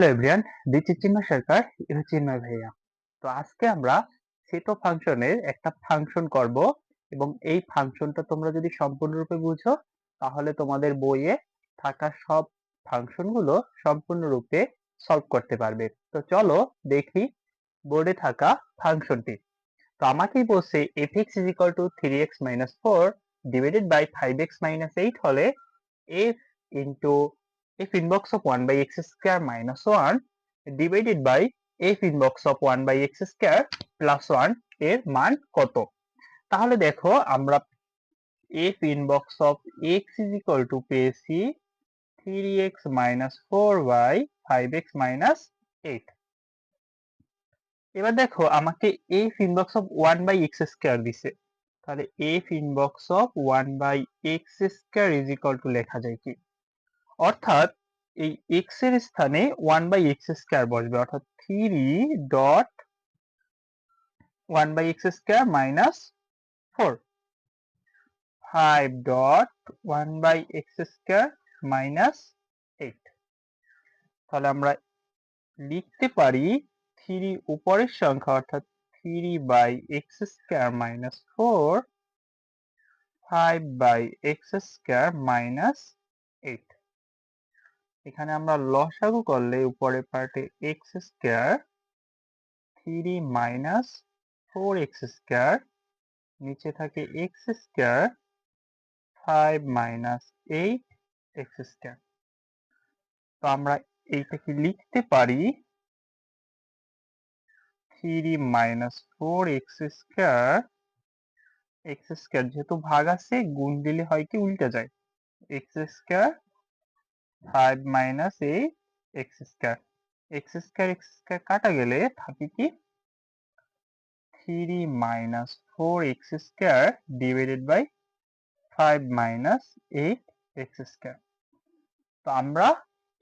Hello everyone, this is চিন্ময় সরকার, এটা চিন্ময় ভাইয়া। তো আজকে আমরা সেটো ফাংশনের একটা ফাংশন করব এবং এই ফাংশনটা তোমরা যদি সম্পূর্ণরূপে বুঝো তাহলে তোমাদের বইয়ে থাকা সব ফাংশনগুলো সম্পূর্ণরূপে সলভ করতে পারবে। তো চলো দেখি বোর্ডে থাকা ফাংশনটি। তো আমাকেই বলছে fx is equal to 3x minus 4 divided by 5x minus 8 হলে f into f inbox of 1 by x square minus 1 divided by f inbox of 1 by x square plus 1 এর মান কত? তাহলে দেখো আমরা f inbox of x is equal to পেয়েছি 3x minus 4y 5x minus 8। এবার দেখো আমাকে f inbox of 1 by x square দিছে, তাহলে f inbox of 1 by x square is equal to লেখা যায় কি, অর্থাৎ এই x এর স্থানে 1 by x square বসবে, অর্থাৎ 3 dot 1 by x square minus 4, 5 dot 1 by x square minus 8। তাহলে আমরা লিখতে পারি 3 উপরের সংখ্যা অর্থাৎ 3 by x square minus 4, 5 by x square minus 8। এখানে আমরা লসাগু করলে উপরের পার্টে x square 3 minus 4x square, নিচে থাকে x square 5 minus 8x square। তো আমরা এইটাকে লিখতে পারি 3 minus 4x square, x square যেহেতু ভাগ আছে গুণ দিলে হয় কি উল্টে যায়, x square 5 minus 8x square, x square x square কাটা গেলে থাকে কি 3 minus 4x square divided by 5 minus 8x square। তো আমরা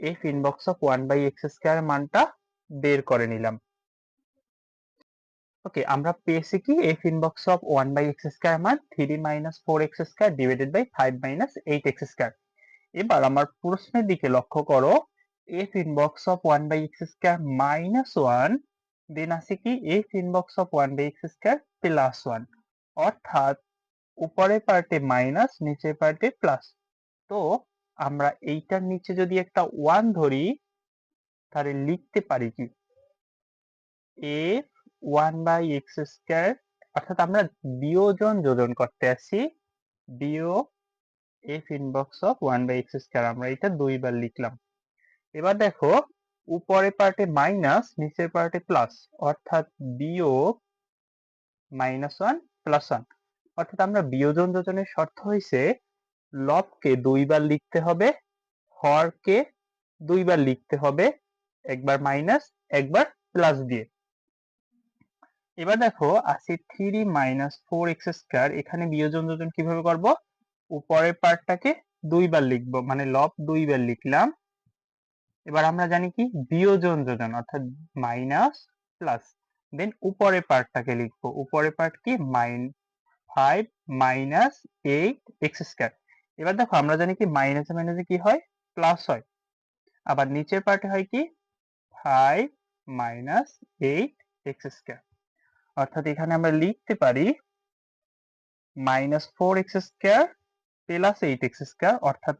f inbox of 1 by x square মানটা বের করে নিলাম। ওকে, আমরা পেয়েছি কি f inbox of 1 by x square মান 3 minus 4x square divided by 5 minus 8x square। এবার আমার প্রশ্নের দিকে লক্ষ্য করো, f inbox of 1 by x square minus 1 দেন আছে কি f inbox of 1 by x square plus 1, অর্থাৎ উপরের পার্টে মাইনাস নিচের পার্টে প্লাস। তো আমরা এইটার নিচে যদি একটা 1 ধরি তাহলে লিখতে পারি কি f 1 by x square, অর্থাৎ আমরা বিয়োজন যোজন করতে আসি, বিয়োগ f inbox of 1 by x square, আমরা এটা দুইবার লিখলাম। এবার দেখো উপরের পার্টে মাইনাস নিচের পার্টে প্লাস, অর্থাৎ বিয়োগ -1 + 1, অর্থাৎ আমরা বিয়োজন যোজনের শর্ত হইছে লবকে দুইবার লিখতে হবে, হরকে দুইবার লিখতে হবে, একবার মাইনাস একবার প্লাস দিয়ে। এবার দেখো আছে 3 minus 4x square, এখানে বিয়োজন যোজন কিভাবে করব, উপরের পার্টটাকে দুইবার লিখব, মানে লব দুইবার লিখলাম। এবার আমরা জানি কি বিয়োজন যোজন অর্থাৎ মাইনাস প্লাস, দেন উপরের পার্টটাকে লিখবো, উপরের পার্ট কি 5 minus 8x square। এবার দেখো আমরা জানি কি মাইনাসে মাইনাসে কি হয় প্লাস হয়, আবার নিচের পার্টে হয় কি 5 minus 8x square, অর্থাৎ এখানে আমরা লিখতে পারি -4x square plus 8x square, অর্থাৎ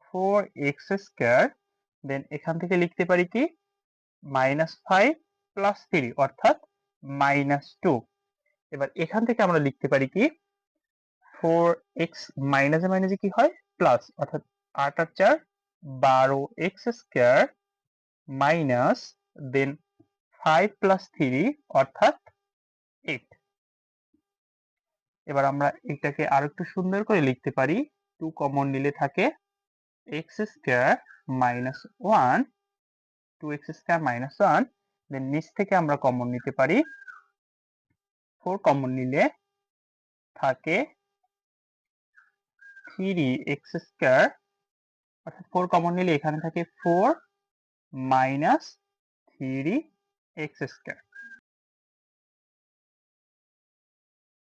4x square, দেন এখান থেকে লিখতে পারি কি -5 প্লাস 3 অর্থাৎ -2। এবার এখান থেকে আমরা লিখতে পারি কি 4x মাইনাসে মাইনাসে কি হয় প্লাস, অর্থাৎ 8 আর 4 12x square minus then 5 plus 3 অর্থাৎ 8। এবার আমরা এটাকে আরেকটু সুন্দর করে লিখতে পারি, 2 কমন নিলে থাকে x square minus 1, 2x square minus 1, দেন নিচ থেকে আমরা কমন নিতে পারি 4, কমন নিলে থাকে 3x স্কয়ার, অর্থাৎ 4 কমন নিলে এখানে থাকে 4 মাইনাস 3x স্কয়ার।